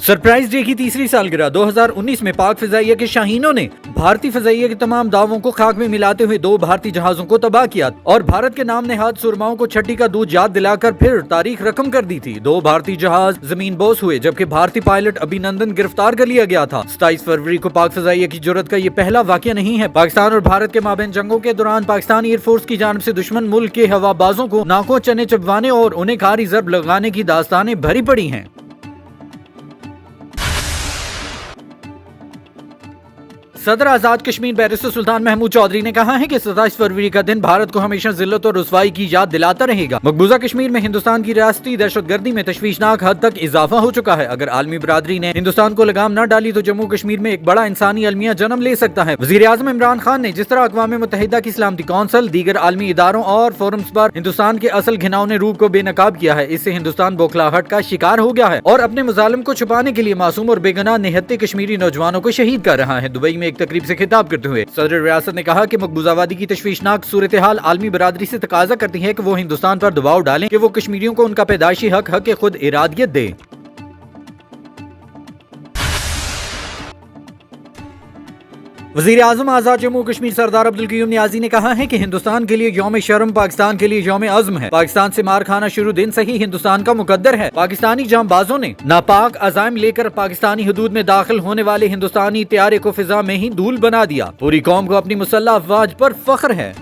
Surprise day की तीसरी सालगिरह 2019 में पाक फिजाइया के शाहीनों ने भारतीय फिजाइया के तमाम दावों को खाक में मिलाते हुए 2 भारतीय जहाजों को तबाह किया और भारत के नाम नेहाद सुरमाओं को छठी का दूध याद दिलाकर फिर तारीख रकम कर दी थी। 2 भारतीय जहाज जमीन बोस हुए जबकि भारतीय पायलट अभिनंदन गिरफ्तार कर लिया गया था। 27 फरवरी को पाक फिजाइया की जुर्रत का ये पहला वाकया नहीं है। पाकिस्तान और भारत के माबैन जंगों के दौरान पाकिस्तानी एयरफोर्स की जानिब से दुश्मन मुल्क के हवाबाजों को नाकों चने चबवाने और उन्हें कारी जरब लगाने की दास्तानें भरी पड़ी हैं। सदर आजाद कश्मीर बैरिस्टर सुल्तान महमूद चौधरी ने कहा है कि 27 फरवरी का दिन भारत को हमेशा जिल्लत और रुसवाई की याद दिलाता रहेगा। मकबूजा कश्मीर में हिंदुस्तान की रियासती दहशतगर्दी में तशवीशनाक हद तक इजाफा हो चुका है। अगर आलमी बरादरी ने हिंदुस्तान को लगाम न डाली तो जम्मू कश्मीर में एक बड़ा इंसानी अलमिया जन्म ले सकता है। वजीर आजम इमरान खान ने जिस तरह अक़वाम मुत्तहिदा की सलामती कौंसिल, दीगर आलमी इदारों और फोरम्स पर हिंदुस्तान के असल घिनौने रूप को बेनकाब किया है, इससे हिंदुस्तान बौखलाहट का शिकार हो गया है और अपने मुजालिम को छुपाने के लिए मासूम और बेगुनाह निहत्ते कश्मीरी नौजवानों को शहीद कर रहा है। दुबई में एक तकरीब से खिताब करते हुए सदर रियासत ने कहा कि मकबूजावादी की तशवीशनाक सूरत हाल आलमी बरादरी से तकाजा करती है कि वो हिंदुस्तान पर दबाव डालें कि वो कश्मीरियों को उनका पैदाइशी हक खुद इरादियत दे। वज़ीर आज़म आज़ाद जम्मू कश्मीर सरदार अब्दुल क़य्यूम नियाज़ी ने कहा है कि हिंदुस्तान के लिए यौम शर्म पाकिस्तान के लिए यौम अज़्म है। पाकिस्तान से मार खाना शुरू दिन से ही हिंदुस्तान का मुकद्दर है। पाकिस्तानी जांबाजों ने नापाक अज़ाइम लेकर पाकिस्तानी हदूद में दाखिल होने वाले हिंदुस्तानी तैयारे को फिजा में ही धूल बना दिया। पूरी कौम को अपनी मुसल्लह अफवाज पर फख्र है।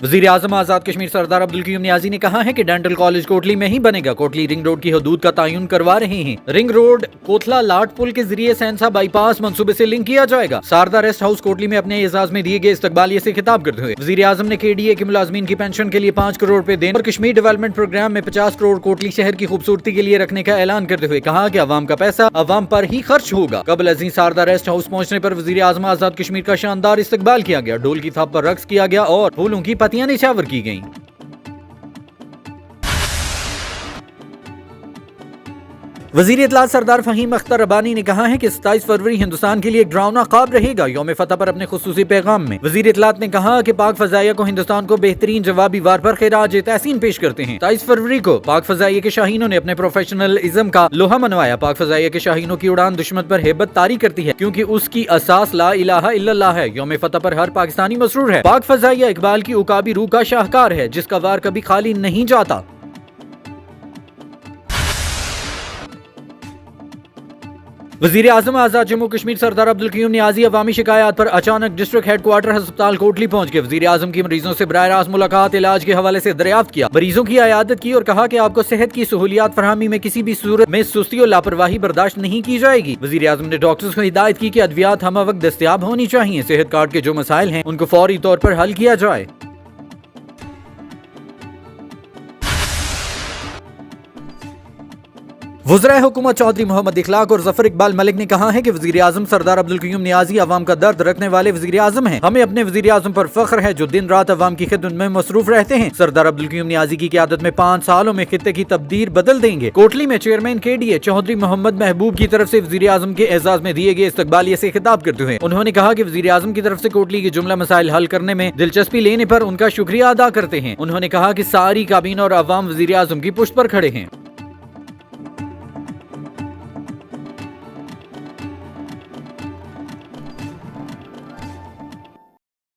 वज़ीर आज़म आज़ाद कश्मीर सरदार अब्दुल क़य्यूम नियाज़ी ने कहा है कि डेंटल कॉलेज कोटली में ही बनेगा। कोटली रिंग रोड की हदूद का तयन करवा रहे हैं। रिंग रोड कोतला लाट पुल के जरिए सैनसा बाईपास मंसूबे से लिंक किया जाएगा। शारदा रेस्ट हाउस कोटली में अपने एजाज में दिए गए इस्तकबालिये से खिताब करते हुए वज़ीर आज़म ने KDA के मुलाजमीन की पेंशन के लिए 5 करोड़ रुपए देने और कश्मीर डेवलपमेंट प्रोग्राम में 50 करोड़ कोटली शहर की खूबसूरती के लिए रखने का ऐलान करते हुए कहा कि अवाम का पैसा अवाम पर ही खर्च होगा। कबल अज़ीं शारदा रेस्ट हाउस पहुंचने पर वज़ीर आज़म आज़ाद कश्मीर का शानदार इस्तकबाल किया गया। ढोल की थाप पर रक्स किया गया और फूलों की पत्तियां निछावर की गई। वज़ीर इत्तलात सरदार फ़हीम अख्तर रब्बानी ने कहा है कि 27 फरवरी हिंदुस्तान के लिए एक डरावना ख्वाब रहेगा। यौम फतह पर अपने खुसूसी पैगाम में वज़ीर इत्तलात ने कहा कि पाक फ़ज़ाइया को हिंदुस्तान को बेहतरीन जवाबी वार पर खिराज तहसीन पेश करते हैं। 27 फरवरी को पाक फ़ज़ाइया के शाहीनों ने अपने प्रोफेशनलिज्म का लोहा मनवाया। पाक फ़ज़ाइया के शाहीनों की उड़ान दुश्मन पर हेबत तारी करती है क्योंकि उसकी असास ला इलाहा इल्लल्लाह है। यौम फतह पर हर पाकिस्तानी मसरूर है। पाक फ़ज़ाइया इकबाल की उकाबी रूह का शाहकार है जिसका वार कभी खाली नहीं जाता। वज़ीर आज़म आज़ाद जम्मू कश्मीर सरदार अब्दुल क़य्यूम नियाज़ी अवामी शिकायत पर अचानक डिस्ट्रिक्ट हेडक्वार्टर अस्पताल कोटली पहुंच गए। वज़ीर आज़म की मरीजों से बराह रास्त मुलाकात, इलाज के हवाले से दरियाफ्त किया, मरीजों की इयादत की और कहा कि आपको सेहत की सहूलियात फरहमी में किसी भी सूरत में सुस्ती और लापरवाही बर्दाश्त नहीं की जाएगी। वज़ीर आज़म ने डॉक्टर्स को हिदायत की कि अद्वियात हम वक्त दस्तयाब होनी चाहिए। सेहत कार्ड के जो मसाइल हैं उनको फौरी तौर पर हल किया जाए। वज़ीर हुकूमत चौधरी मोहम्मद इखलाक और ज़फ़र इकबाल मलिक ने कहा है कि वज़ीर आज़म सरदार अब्दुल क़य्यूम नियाज़ी अवाम का दर्द रखने वाले वज़ीर आज़म हैं। हमें अपने वज़ीर आज़म पर फख्र है जो दिन रात अवाम की खिदमत में मसरूफ रहते हैं। सरदार अब्दुल क़य्यूम नियाज़ी की क़यादत में 5 सालों में खित्ते की तब्दील बदल देंगे। कोटली में चेयरमैन KDA चौधरी मोहम्मद महबूब की तरफ से वज़ीर आज़म के एजाज में दिए गए इस्तकबालिये से खिताब करते हुए उन्होंने कहा कि वज़ीर आज़म की तरफ से कोटली के जुमला मसाइल हल करने में दिलचस्पी लेने पर उनका शुक्रिया अदा करते हैं। उन्होंने कहा कि सारी काबीना और अवाम वज़ीर आज़म की पुष्ट पर खड़े हैं।